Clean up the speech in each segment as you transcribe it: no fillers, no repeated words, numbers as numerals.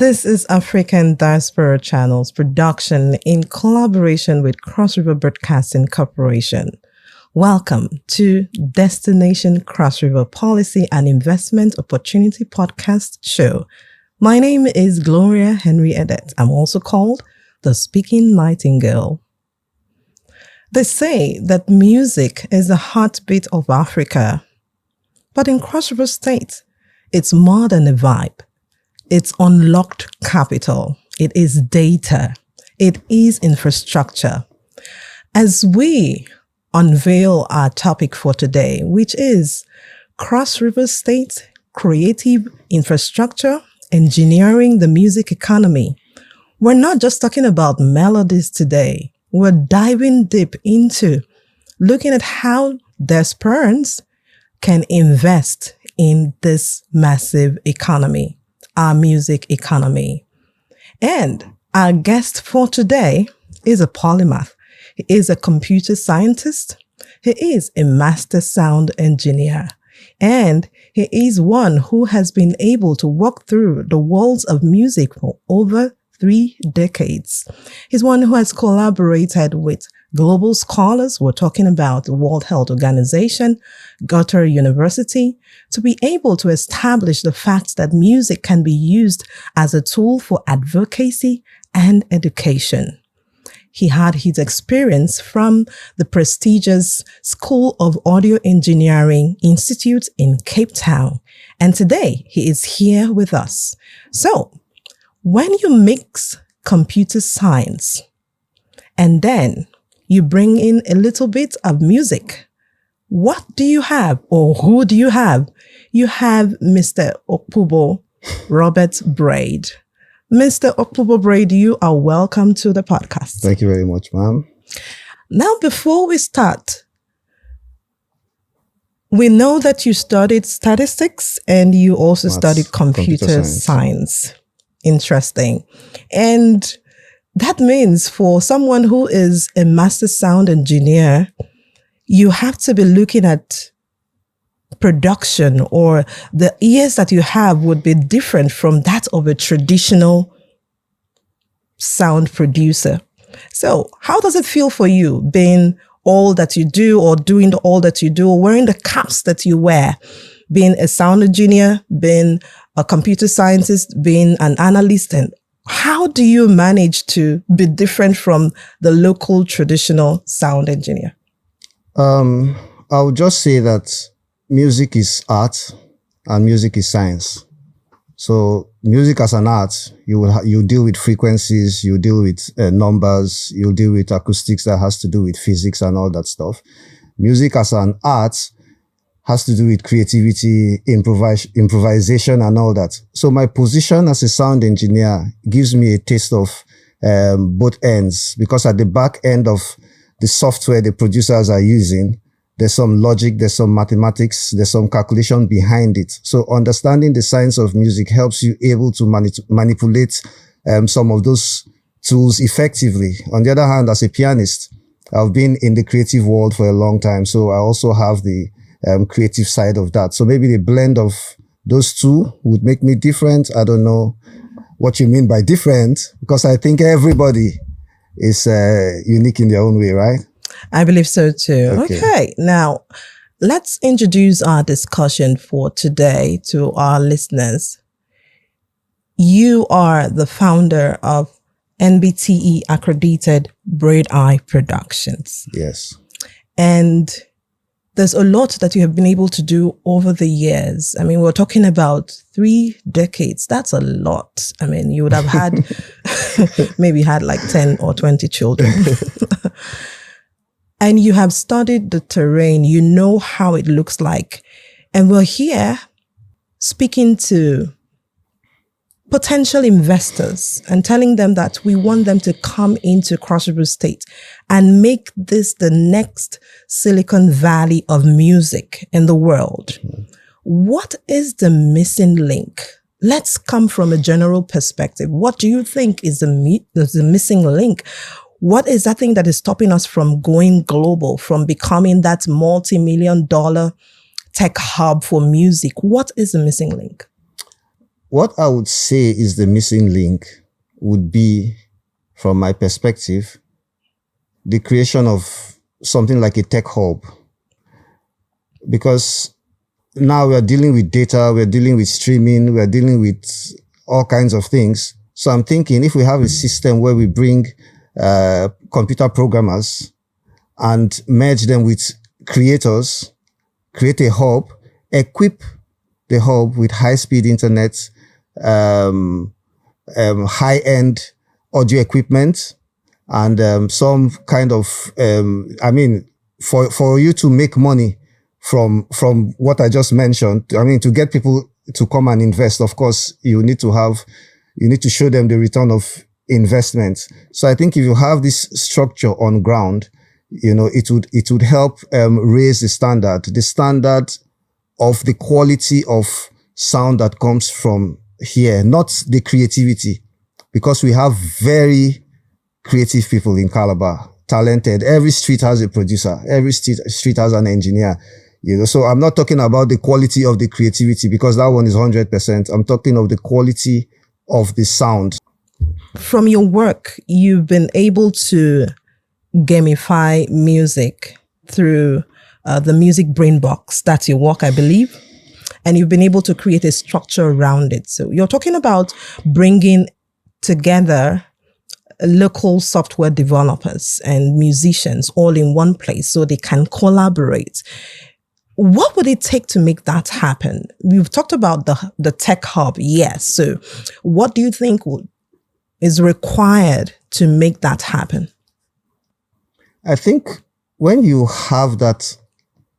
This is African Diaspora Channel's production in collaboration with Cross River Broadcasting Corporation. Welcome to Destination Cross River Policy and Investment Opportunity Podcast Show. My name is Gloria Henry Edet. I'm also called the Speaking Nightingale. They say that music is the heartbeat of Africa. But in Cross River State, it's more than a vibe. It's unlocked capital. It is data. It is infrastructure. As we unveil our topic for today, which is Cross River State Creative Infrastructure Engineering the Music Economy, we're not just talking about melodies today. We're diving deep into looking at how diasporans can invest in this massive economy, our music economy. And our guest for today is a polymath. He is a computer scientist. He is a master sound engineer. And he is one who has been able to walk through the worlds of music for over 3 decades. He's one who has collaborated with global scholars. We're talking about the World Health Organization, Goethe University, to be able to establish the fact that music can be used as a tool for advocacy and education. He had his experience from the prestigious School of Audio Engineering Institute in Cape Town. And today he is here with us. So, when you mix computer science and then you bring in a little bit of music, what do you have, or who do you have? You have Mr. Opubo Robert Braide. Mr. Opubo Braide, you are welcome to the podcast. Thank you very much, ma'am. Now, before we start, we know that you studied statistics and you also studied computer science. Interesting. And that means for someone who is a master sound engineer, you have to be looking at production, or the ears that you have would be different from that of a traditional sound producer. So how does it feel for you being all that you do, or doing all that you do, or wearing the caps that you wear, being a sound engineer, being a computer scientist, being an analyst? And how do you manage to be different from the local traditional sound engineer? I would just say that music is art and music is science. So music as an art, you deal with frequencies, you deal with numbers, you deal with acoustics that has to do with physics and all that stuff. Music as an art has to do with creativity, improvisation and all that. So my position as a sound engineer gives me a taste of both ends, because at the back end of the software the producers are using, there's some logic, there's some mathematics, there's some calculation behind it. So understanding the science of music helps you able to manipulate some of those tools effectively. On the other hand, as a pianist, I've been in the creative world for a long time, so I also have the creative side of that. So maybe the blend of those two would make me different. I don't know what you mean by different, because I think everybody is unique in their own way, right? I believe so too. Okay. Now, let's introduce our discussion for today to our listeners. You are the founder of NBTE accredited Braide Eye Productions. Yes. And there's a lot that you have been able to do over the years. I mean, we're talking about 3 decades. That's a lot. I mean, you would have had, maybe had like 10 or 20 children. And you have studied the terrain. You know how it looks like. And we're here speaking to potential investors and telling them that we want them to come into Cross River State and make this the next Silicon Valley of music in the world. What is the missing link? Let's come from a general perspective. What do you think is the missing link? What is that thing that is stopping us from going global, from becoming that multi-million-dollar tech hub for music? What is the missing link? what I would say is the missing link would be, from my perspective, the creation of something like a tech hub. Because now we are dealing with data, we're dealing with streaming, we're dealing with all kinds of things. So I'm thinking if we have a system where we bring computer programmers and merge them with creators, create a hub, equip the hub with high-speed internet, high-end audio equipment, and some kind of, for you to make money from what I just mentioned, to get people to come and invest, of course, you need to show them the return of investment. So I think if you have this structure on ground, it would help raise the standard of the quality of sound that comes from here, not the creativity, because we have very creative people in Calabar, talented. Every street has a producer. Every street has an engineer. So I'm not talking about the quality of the creativity, because that one is 100%. I'm talking of the quality of the sound. From your work, you've been able to gamify music through the music brain box. That's your work, I believe. And you've been able to create a structure around it. So you're talking about bringing together local software developers and musicians all in one place so they can collaborate. What would it take to make that happen? We've talked about the tech hub, yes. So what do you think is required to make that happen? I think when you have that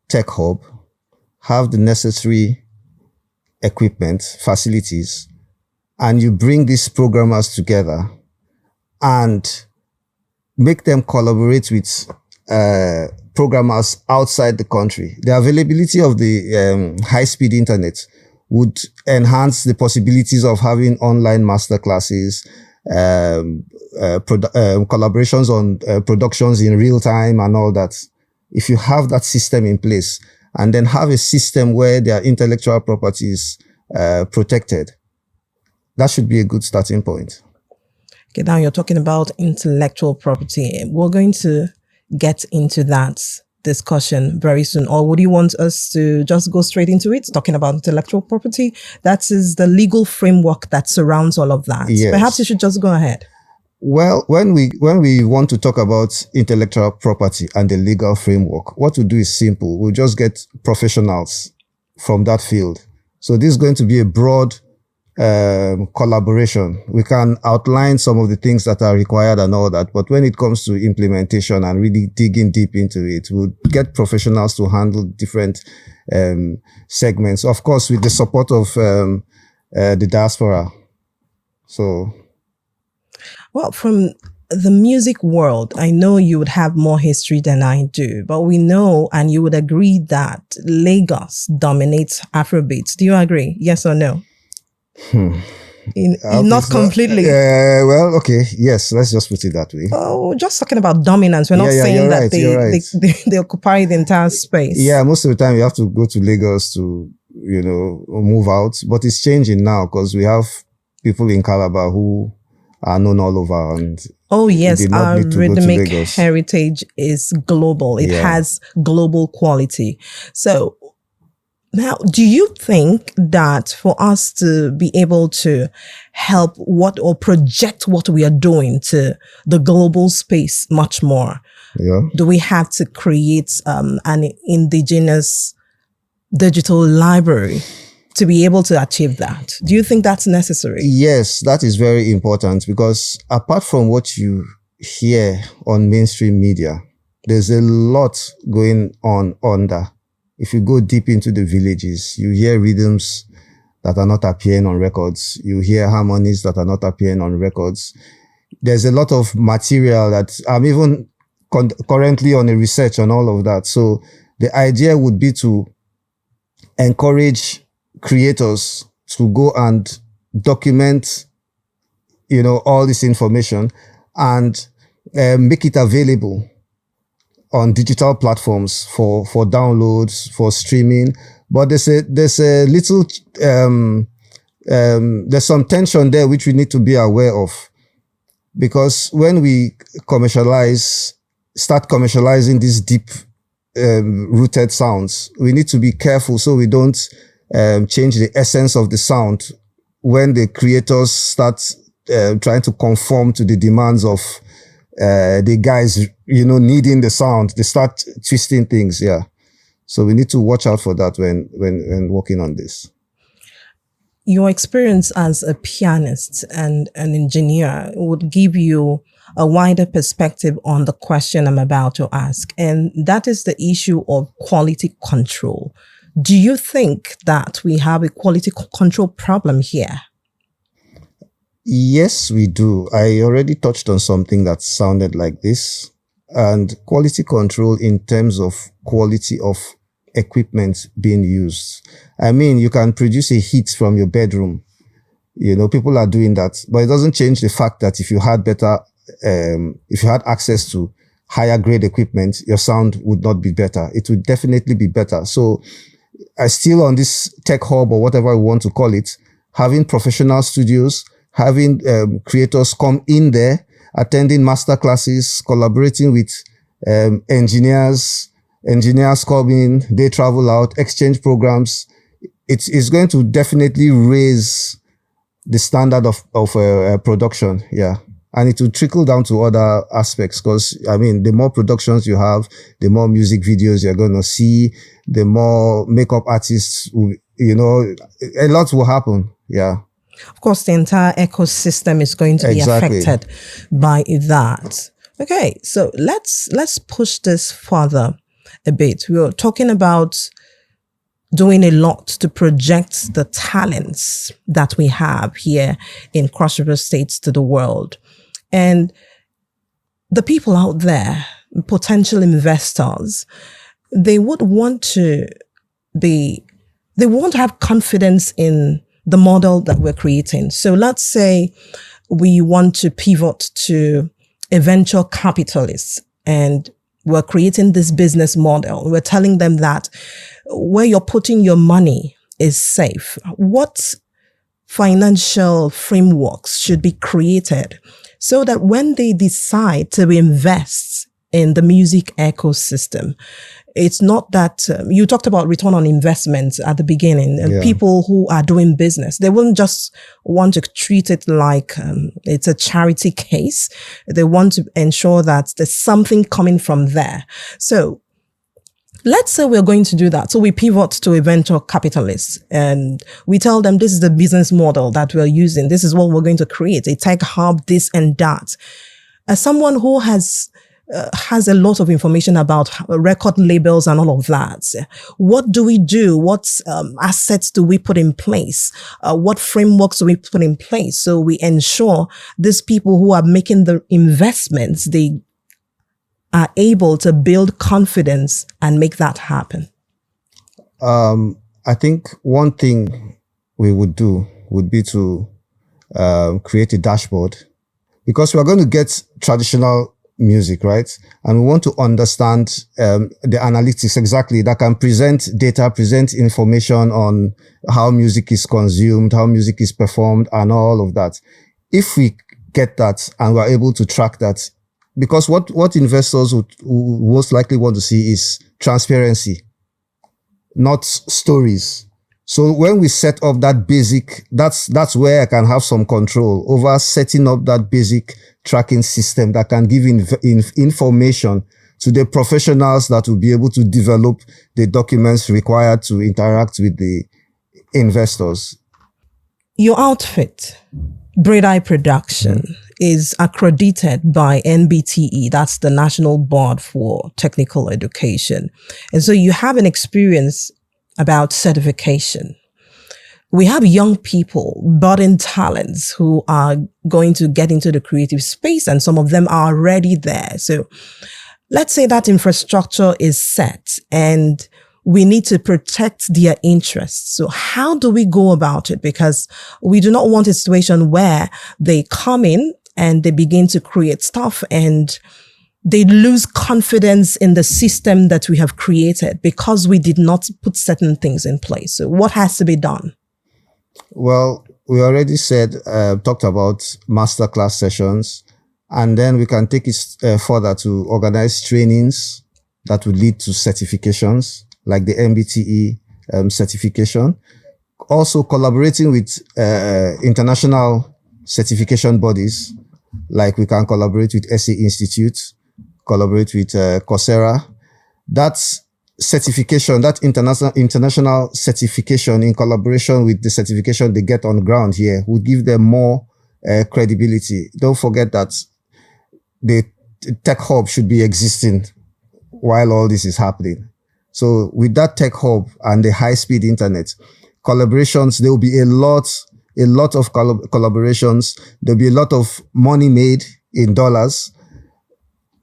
tech hub, have the necessary equipment, facilities, and you bring these programmers together and make them collaborate with programmers outside the country, the availability of the high-speed internet would enhance the possibilities of having online masterclasses, collaborations on productions in real time and all that. If you have that system in place, and then have a system where their intellectual property is protected, that should be a good starting point. Okay, now you're talking about intellectual property. We're going to get into that discussion very soon. Or would you want us to just go straight into it, talking about intellectual property? That is the legal framework that surrounds all of that. Yes. Perhaps you should just go ahead. Well, when we want to talk about intellectual property and the legal framework, what we do is simple. We'll just get professionals from that field. So this is going to be a broad collaboration. We can outline some of the things that are required and all that, but when it comes to implementation and really digging deep into it, we'll get professionals to handle different segments, of course, with the support of the diaspora. So, well, from the music world, I know you would have more history than I do, but we know, and you would agree, that Lagos dominates Afrobeats. Do you agree? Yes or no? Not completely. Well, okay. Yes, let's just put it that way. Oh, just talking about dominance. We're not saying that they occupy the entire space. Yeah, most of the time you have to go to Lagos to, move out. But it's changing now because we have people in Calabar who are known all over. And oh, yes, our rhythmic heritage is global. It has global quality. So now, do you think that for us to be able to help or project what we are doing to the global space much more, do we have to create an indigenous digital library to be able to achieve that? Do you think that's necessary? Yes, that is very important, because apart from what you hear on mainstream media, there's a lot going on under. If you go deep into the villages, you hear rhythms that are not appearing on records. You hear harmonies that are not appearing on records. There's a lot of material that I'm even currently on a research on all of that. So the idea would be to encourage creators to go and document, all this information and make it available on digital platforms for downloads, for streaming. But there's a little there's some tension there which we need to be aware of, because when we start commercializing these deep rooted sounds, we need to be careful so we don't change the essence of the sound when the creators start trying to conform to the demands of the guys, needing the sound. They start twisting things. Yeah. So we need to watch out for that when working on this. Your experience as a pianist and an engineer would give you a wider perspective on the question I'm about to ask. And that is the issue of quality control. Do you think that we have a quality control problem here? Yes, we do. I already touched on something that sounded like this. And quality control in terms of quality of equipment being used. I mean, you can produce a hit from your bedroom. People are doing that. But it doesn't change the fact that if you had access to higher grade equipment, your sound would not be better. It would definitely be better. So I still on this tech hub or whatever we want to call it, having professional studios, having creators come in there, attending master classes, collaborating with engineers come in, they travel out, exchange programs. It's going to definitely raise the standard of production. Yeah. And it will trickle down to other aspects because, the more productions you have, the more music videos you're going to see, the more makeup artists, a lot will happen. Yeah. Of course, the entire ecosystem is going to be affected by that. Okay, so let's push this further a bit. We were talking about doing a lot to project the talents that we have here in Cross River States to the world. And the people out there, potential investors, they want to have confidence in the model that we're creating. So let's say we want to pivot to a venture capitalist and we're creating this business model. We're telling them that where you're putting your money is safe. What financial frameworks should be created so that when they decide to invest in the music ecosystem, it's not that you talked about return on investment at the beginning. And people who are doing business, they wouldn't just want to treat it like it's a charity case. They want to ensure that there's something coming from there. So let's say we're going to do that. So we pivot to a venture capitalist and we tell them this is the business model that we're using. This is what we're going to create, a tech hub, this and that. As someone who has a lot of information about record labels and all of that, what do we do? What assets do we put in place? What frameworks do we put in place so we ensure these people who are making the investments, they are able to build confidence and make that happen? I think one thing we would do would be to create a dashboard, because we're going to get traditional music, right? And we want to understand the analytics exactly that can present data, present information on how music is consumed, how music is performed, and all of that. If we get that and we're able to track that, because what investors would most likely want to see is transparency, not stories. So when we set up that basic, that's where I can have some control over setting up that basic tracking system that can give information to the professionals that will be able to develop the documents required to interact with the investors. Your outfit, Braide Production, is accredited by NBTE. That's the National Board for Technical Education. And so you have an experience about certification. We have young people, budding talents who are going to get into the creative space, and some of them are already there. So let's say that infrastructure is set and we need to protect their interests. So how do we go about it? Because we do not want a situation where they come in and they begin to create stuff and they lose confidence in the system that we have created because we did not put certain things in place. So what has to be done? Well, we already talked about masterclass sessions, and then we can take it further to organize trainings that would lead to certifications like the MBTE certification. Also collaborating with international certification bodies, like we can collaborate with SE Institute, collaborate with Coursera. That's certification, that international certification in collaboration with the certification they get on ground here would give them more credibility. Don't forget that the tech hub should be existing while all this is happening. So with that tech hub and the high-speed internet, collaborations, there will be a lot of collaborations. There'll be a lot of money made in dollars.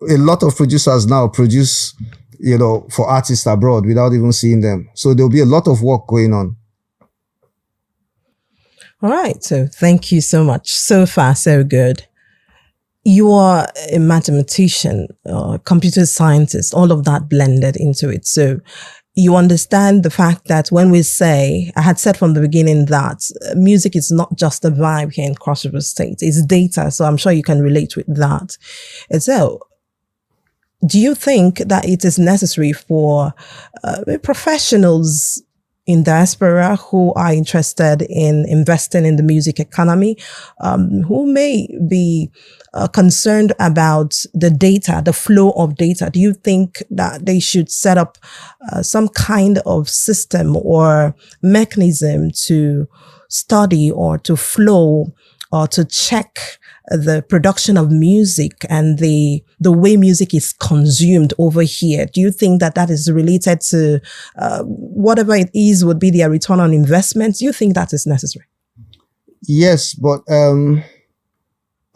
A lot of producers now produce, for artists abroad without even seeing them. So there'll be a lot of work going on. All right. So thank you so much. So far, so good. You are a mathematician, computer scientist, all of that blended into it. So you understand the fact that when we say, I had said from the beginning that music is not just a vibe here in Cross River State, it's data. So I'm sure you can relate with that. And so, do you think that it is necessary for professionals in diaspora who are interested in investing in the music economy, who may be concerned about the data, the flow of data? Do you think that they should set up some kind of system or mechanism to study or to flow or to check the production of music and the way music is consumed over here? Do you think that is related to whatever it is would be their return on investment? Do you think that is necessary? Yes, but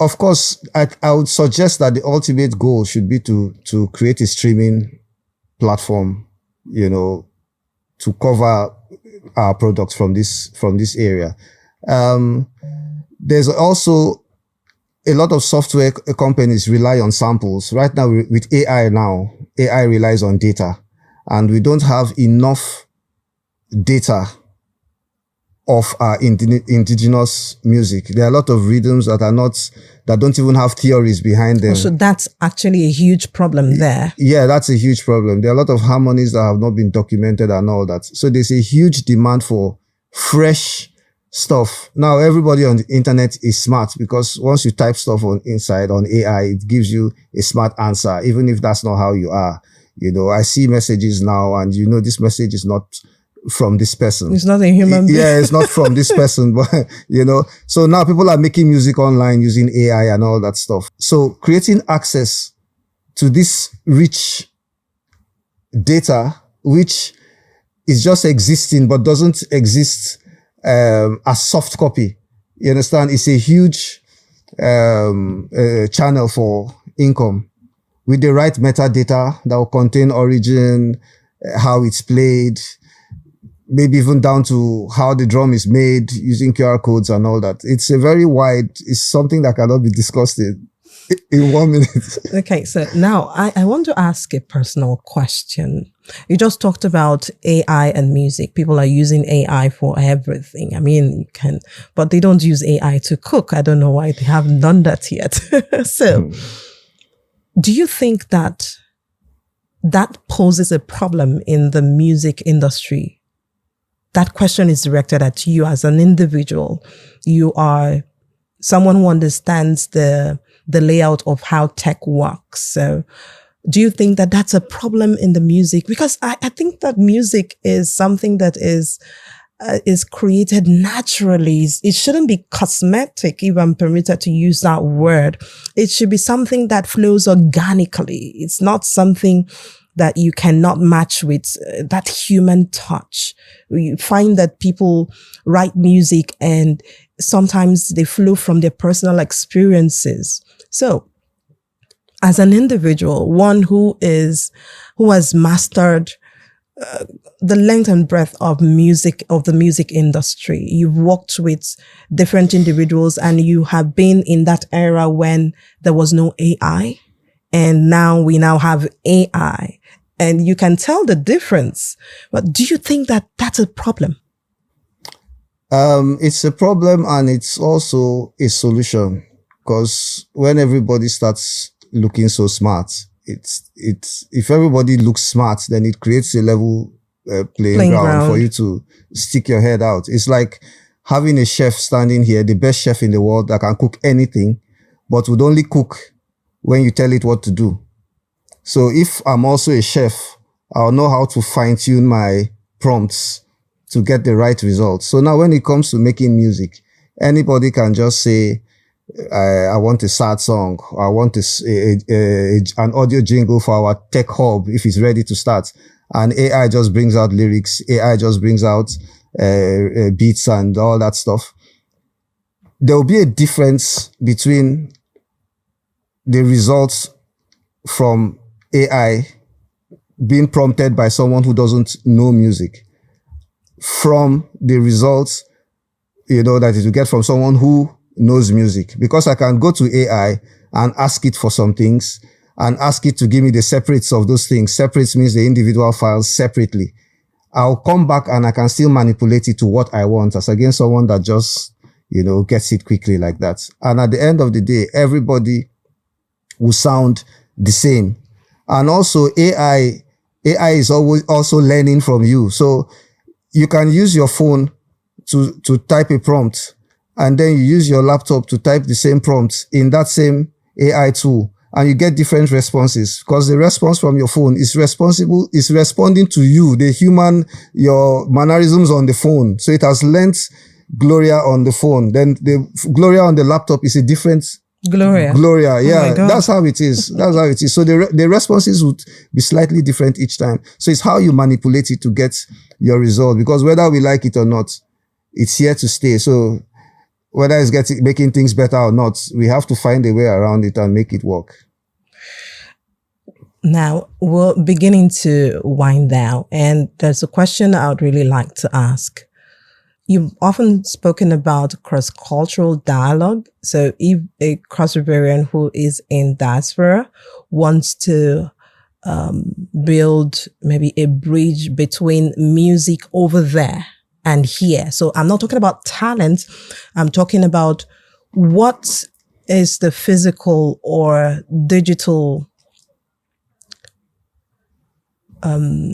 of course, I would suggest that the ultimate goal should be to create a streaming platform, to cover our products from this area. There's also a lot of software companies rely on samples. Right now, with AI relies on data, and we don't have enough data of our indigenous music. There are a lot of rhythms that don't even have theories behind them. So that's actually a huge problem there. Yeah, that's a huge problem. There are a lot of harmonies that have not been documented and all that. So there's a huge demand for fresh stuff. Now everybody on the internet is smart, because once you type stuff on AI, it gives you a smart answer, even if that's not how you are. I see messages now, and this message is not from this person. It's not a human being. Yeah, it's not from this person, but so now people are making music online using AI and all that stuff. So creating access to this rich data, which is just existing but doesn't exist as soft copy. You understand? It's a huge channel for income with the right metadata that will contain origin, how it's played, maybe even down to how the drum is made using QR codes and all that. It's it's something that cannot be discussed in 1 minute. Okay, so now I want to ask a personal question. You just talked about AI and music. People are using AI for everything. I mean, you can, but they don't use AI to cook. I don't know why they haven't done that yet. So, do you think that poses a problem in the music industry? That question is directed at you as an individual. You are someone who understands the layout of how tech works. So do you think that that's a problem in the music? Because I think that music is something that is created naturally. It shouldn't be cosmetic, if I'm permitted to use that word. It should be something that flows organically. It's not something that you cannot match with that human touch. You find that people write music and sometimes they flow from their personal experiences. So, as an individual, one who has mastered the length and breadth of the music industry, you've worked with different individuals, and you have been in that era when there was no AI, and now we have AI, and you can tell the difference. But do you think that that's a problem? It's a problem and it's also a solution, because when everybody starts looking so smart, it's if everybody looks smart, then it creates a level playing ground for you to stick your head out. It's like having a chef standing here, the best chef in the world that can cook anything, but would only cook when you tell it what to do. So if I'm also a chef, I'll know how to fine tune my prompts to get the right results. So now when it comes to making music, anybody can just say, I want a sad song, or I want an audio jingle for our tech hub if it's ready to start. And AI just brings out lyrics, AI just brings out beats and all that stuff. There will be a difference between the results from AI being prompted by someone who doesn't know music from the results, that it will get from someone who knows music. Because I can go to AI and ask it for some things and ask it to give me the separates of those things. Separates means the individual files separately. I'll come back and I can still manipulate it to what I want, as against someone that just, gets it quickly like that. And at the end of the day, everybody will sound the same. And also AI is always also learning from you. So you can use your phone to type a prompt, and then you use your laptop to type the same prompt in that same AI tool, and you get different responses, because the response from your phone is responding to you, the human, your mannerisms on the phone. So it has learnt Gloria on the phone. Then the Gloria on the laptop is a different Gloria, yeah, that's how it is. So the responses would be slightly different each time. So it's how you manipulate it to get your result, because whether we like it or not, it's here to stay. So whether it's making things better or not, we have to find a way around it and make it work. Now we're beginning to wind down, and there's a question I would really like to ask. You've often spoken about cross-cultural dialogue. So if a cross-Riverian who is in diaspora wants to build maybe a bridge between music over there and here. So I'm not talking about talent. I'm talking about what is the physical or digital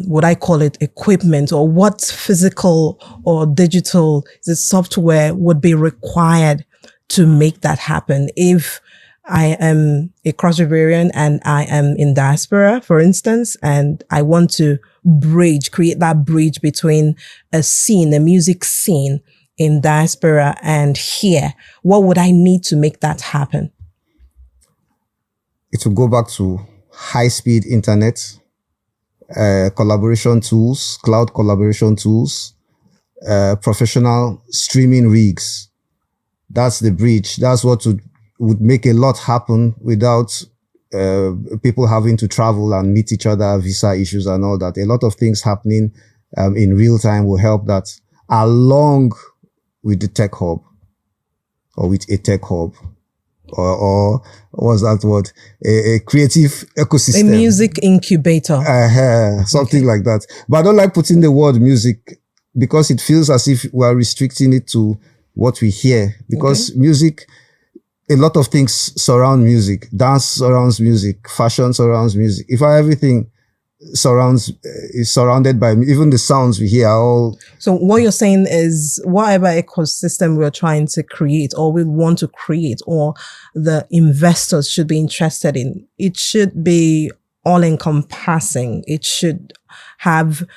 would I call it equipment, or what physical or digital the software would be required to make that happen? If I am a cross-Riverian and I am in diaspora, for instance, and I want to create that bridge between a music scene in diaspora and here, what would I need to make that happen? It will go back to high-speed internet, collaboration tools, cloud collaboration tools, professional streaming rigs. That's the bridge. That's what would make a lot happen without people having to travel and meet each other, visa issues and all that. A lot of things happening in real time will help that, along with the tech hub, or with a tech hub. Or what's that word? A creative ecosystem. A music incubator. Something like that. But I don't like putting the word music, because it feels as if we are restricting it to what we hear. Because music, a lot of things surround music. Dance surrounds music. Fashion surrounds music. Everything is surrounded by, even the sounds we hear are all. So what you're saying is, whatever ecosystem we're trying to create, or we want to create, or the investors should be interested in, it should be all encompassing. It should have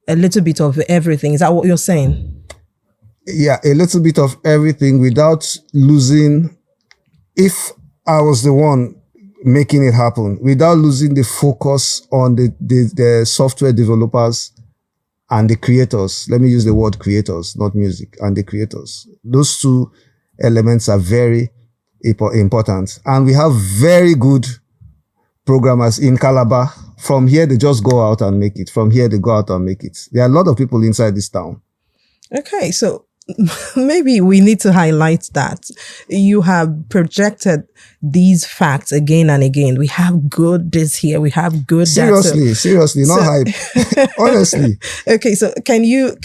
a little bit of everything. Is that what you're saying? Yeah, a little bit of everything, without losing, if I was the one making it happen, without losing the focus on the software developers and the creators. Let me use the word creators, not music, and the creators. Those two elements are very important. And we have very good programmers in Calabar. From here, they just go out and make it. From here, they go out and make it. There are a lot of people inside this town. Okay, so maybe we need to highlight that you have projected these facts again and again. We have good this here, we have good seriously, not hype. Honestly. Okay, so can you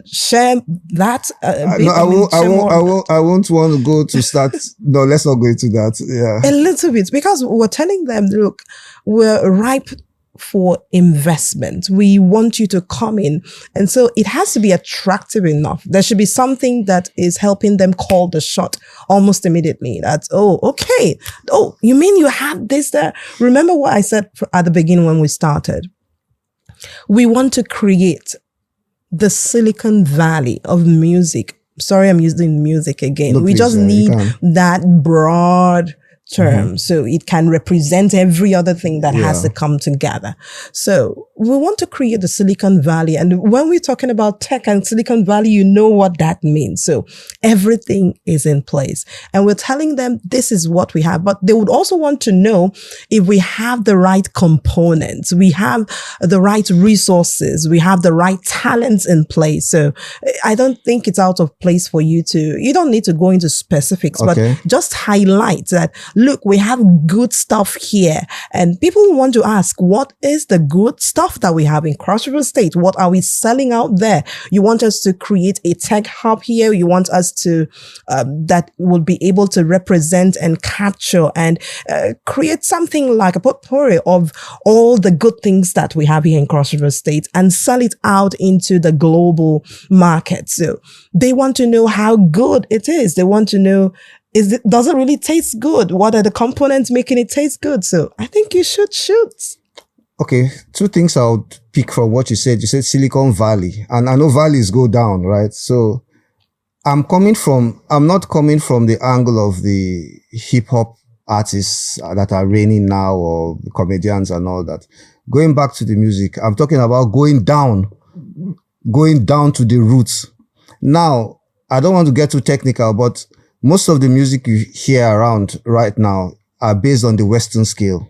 share that a bit? No, I won't want to go to start. No, let's not go into that. Yeah, a little bit, because we're telling them, look, we're ripe for investment. We want you to come in. And so it has to be attractive enough. There should be something that is helping them call the shot almost immediately. That's, oh, okay. Oh, you mean you have this there? Remember what I said at the beginning when we started? We want to create the Silicon Valley of music. Sorry, I'm using music again. No, we please, just need that broad term, so it can represent every other thing that has to come together. So we want to create the Silicon Valley. And when we're talking about tech and Silicon Valley, you know what that means. So everything is in place. And we're telling them this is what we have. But they would also want to know if we have the right components, we have the right resources, we have the right talents in place. So I don't think it's out of place for you don't need to go into specifics, but just highlight that, look, we have good stuff here. And people want to ask, what is the good stuff that we have in Cross River State? What are we selling out there? You want us to create a tech hub here? You want us to, that will be able to represent and capture and create something like a potpourri of all the good things that we have here in Cross River State and sell it out into the global market. So they want to know how good it is. They want to know, does it really taste good? What are the components making it taste good? So I think you should shoot. Okay, two things I'll pick from what you said. You said Silicon Valley, and I know valleys go down, right? So I'm not coming from the angle of the hip hop artists that are reigning now or comedians and all that. Going back to the music, I'm talking about going down to the roots. Now, I don't want to get too technical, but most of the music you hear around right now are based on the Western scale.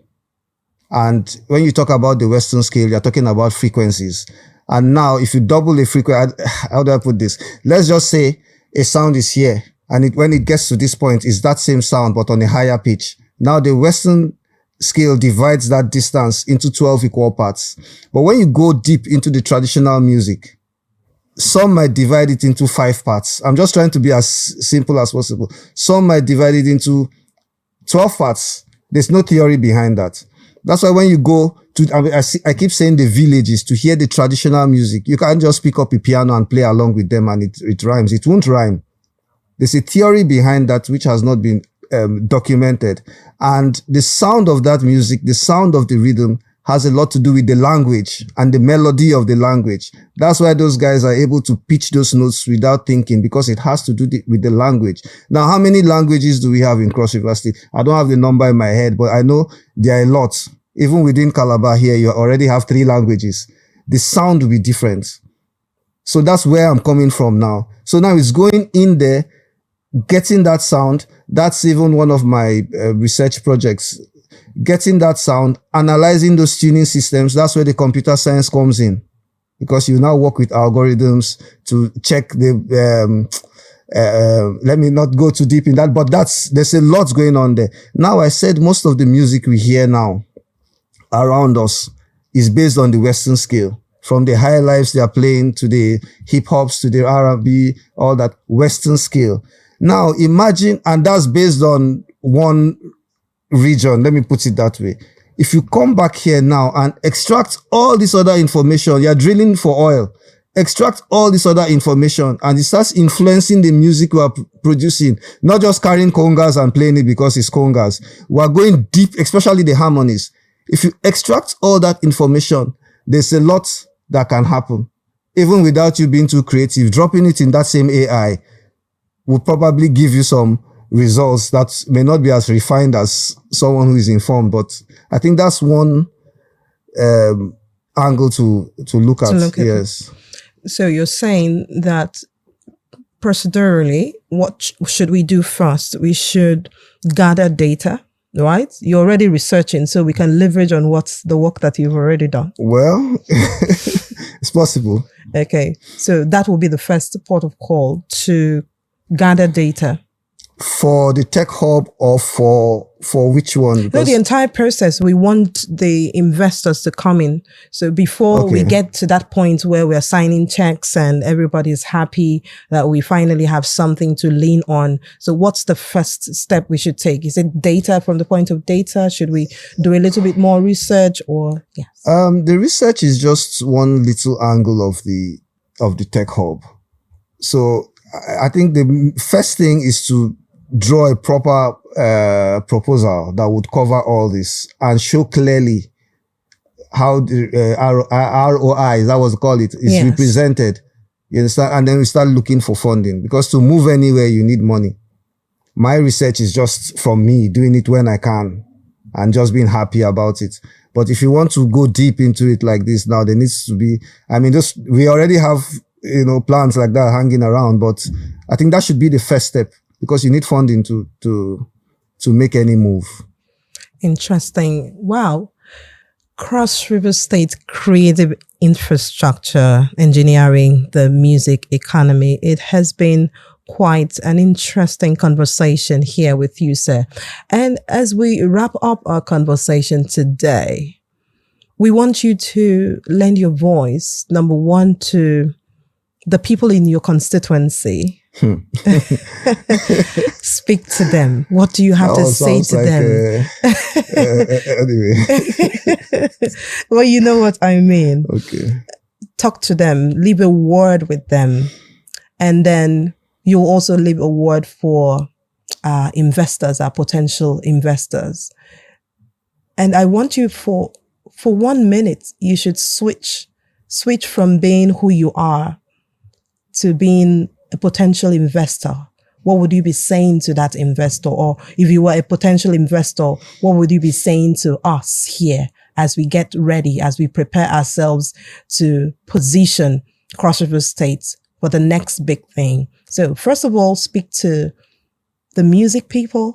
And when you talk about the Western scale, you're talking about frequencies. And now, if you double the frequency, how do I put this? Let's just say a sound is here. And when it gets to this point, it's that same sound, but on a higher pitch. Now, the Western scale divides that distance into 12 equal parts. But when you go deep into the traditional music, some might divide it into 5 parts. I'm just trying to be as simple as possible. Some might divide it into 12 parts. There's no theory behind that. That's why when you go to, I keep saying the villages to hear the traditional music, you can't just pick up a piano and play along with them and it rhymes. It won't rhyme. There's a theory behind that which has not been documented. And the sound of that music, the sound of the rhythm, has a lot to do with the language and the melody of the language. That's why those guys are able to pitch those notes without thinking, because it has to do with the language. Now, how many languages do we have in Cross River State? I don't have the number in my head, but I know there are a lot. Even within Calabar here, you already have 3 languages. The sound will be different. So that's where I'm coming from now. So now it's going in there, getting that sound. That's even one of my research projects. Getting that sound, analyzing those tuning systems. That's where the computer science comes in, because you now work with algorithms to check the, let me not go too deep in that, but there's a lot going on there. Now, I said most of the music we hear now around us is based on the Western scale. From the high lives they are playing to the hip hops to the R&B, all that Western scale. Now, imagine, and that's based on one region, let me put it that way. If you come back here now and extract all this other information, you're drilling for oil, extract all this other information, and it starts influencing the music we are producing, not just carrying congas and playing it because it's congas. We're going deep, especially the harmonies. If you extract all that information, there's a lot that can happen. Even without you being too creative, dropping it in that same AI will probably give you some results that may not be as refined as someone who is informed, but I think that's one angle to look at. Yes. So you're saying that procedurally, what should we do first? We should gather data, right? You're already researching, so we can leverage on what's the work that you've already done. Well, it's possible. Okay. So that will be the first port of call to gather data. For the tech hub or for which one? No, the entire process. We want the investors to come in. So before we get to that point where we're signing checks and everybody's happy that we finally have something to lean on. So what's the first step we should take? Is it data from the point of data? Should we do a little bit more research or yes? The research is just one little angle of the tech hub. So I think the first thing is to draw a proper proposal that would cover all this and show clearly how the ROI, that was called it, is represented. You understand? And then we start looking for funding, because to move anywhere, you need money. My research is just from me doing it when I can and just being happy about it. But if you want to go deep into it like this now, there needs to be, we already have, plans like that hanging around, but I think that should be the first step, because you need funding to make any move. Interesting. Wow. Cross River State creative infrastructure, engineering, the music economy. It has been quite an interesting conversation here with you, sir. And as we wrap up our conversation today, we want you to lend your voice, number one, to the people in your constituency. Speak to them. What do you have to say to them? Anyway. Well, you know what I mean. Okay. Talk to them. Leave a word with them. And then you'll also leave a word for investors, our potential investors. And I want you for 1 minute, you should switch from being who you are to being a potential investor. What would you be saying to that investor? Or if you were a potential investor, what would you be saying to us here as we get ready, as we prepare ourselves to position Cross River State for the next big thing? So first of all, speak to the music people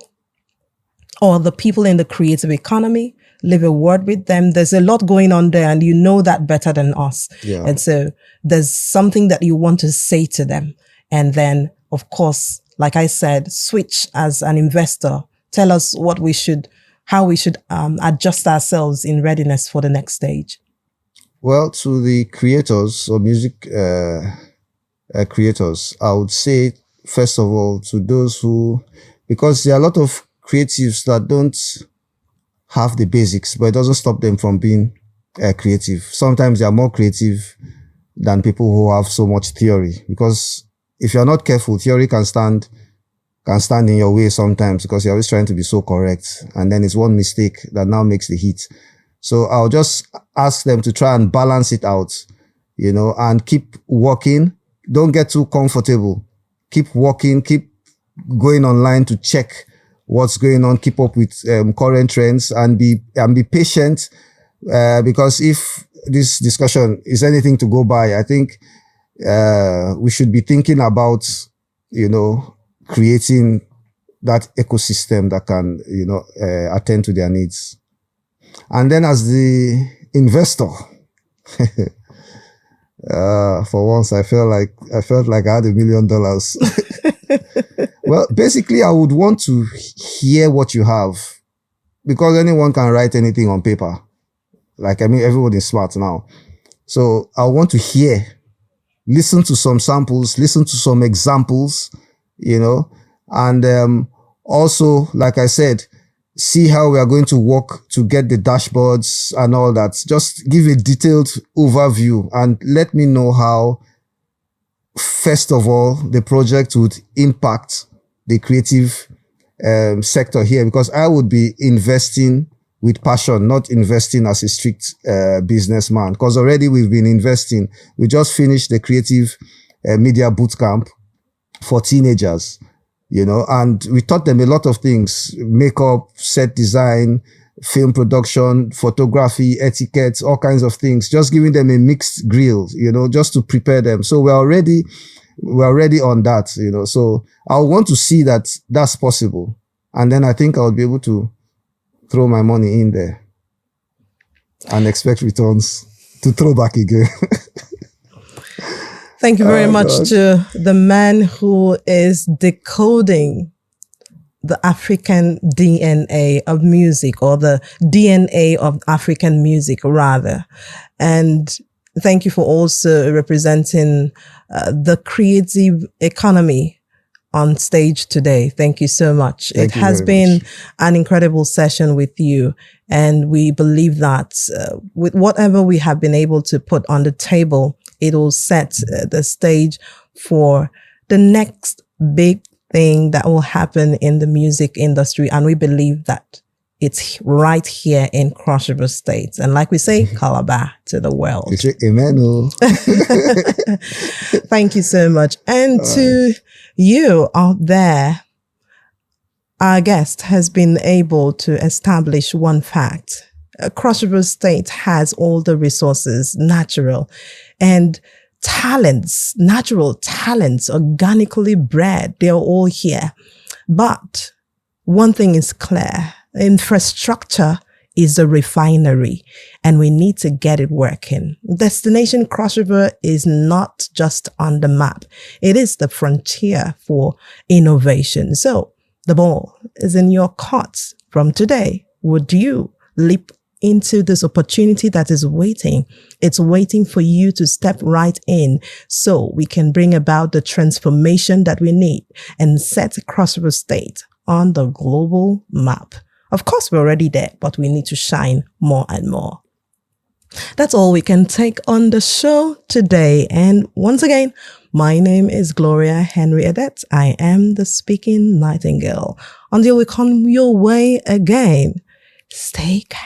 or the people in the creative economy. Leave a word with them. There's a lot going on there, and you know that better than us. Yeah. And so there's something that you want to say to them. And then, of course, like I said, switch as an investor. Tell us how we should adjust ourselves in readiness for the next stage. Well, to the creators or music creators, I would say, first of all, to those because there are a lot of creatives that don't have the basics, but it doesn't stop them from being creative. Sometimes they are more creative than people who have so much theory, because if you're not careful, theory can stand in your way sometimes, because you're always trying to be so correct. And then it's one mistake that now makes the hit. So I'll just ask them to try and balance it out, and keep working. Don't get too comfortable. Keep working, keep going online to check what's going on, keep up with current trends, and be patient. Because if this discussion is anything to go by, I think we should be thinking about, creating that ecosystem that can, attend to their needs. And then as the investor, for once I felt like I had $1 million. Well, basically I would want to hear what you have, because anyone can write anything on paper. Everyone is smart now. So I want to listen to some samples, listen to some examples, and also, like I said, see how we are going to work to get the dashboards and all that. Just give a detailed overview and let me know how, first of all, the project would impact the creative sector here, because I would be investing with passion, not investing as a strict businessman, because already we've been investing. We just finished the creative media bootcamp for teenagers, and we taught them a lot of things: makeup, set design, film production, photography, etiquette, all kinds of things, just giving them a mixed grill, just to prepare them. So we're already on that, so I want to see that that's possible. And then I think I'll be able to throw my money in there and expect returns to throw back again. Thank you very Oh, much God. to the man who is decoding the African DNA of music, or the DNA of African music, rather. And thank you for also representing the creative economy on stage today. Thank you so much. Thank It you has very been much. an incredible session with you. And we believe that with whatever we have been able to put on the table, it will set the stage for the next big thing that will happen in the music industry. And we believe that it's right here in Cross River State. And like we say, Calabar to the world. You say amen. Oh. Thank you so much. And to you out there, our guest has been able to establish one fact. Cross River State has all the resources, natural and talents, natural talents, organically bred. They're all here. But one thing is clear. Infrastructure is a refinery, and we need to get it working. Destination Cross River is not just on the map. It is the frontier for innovation. So the ball is in your court. From today, would you leap into this opportunity that is waiting? It's waiting for you to step right in so we can bring about the transformation that we need and set Cross River State on the global map. Of course, we're already there, but we need to shine more and more. That's all we can take on the show today. And once again, my name is Gloria Henry Adet. I am the speaking nightingale. Until we come your way again, stay calm.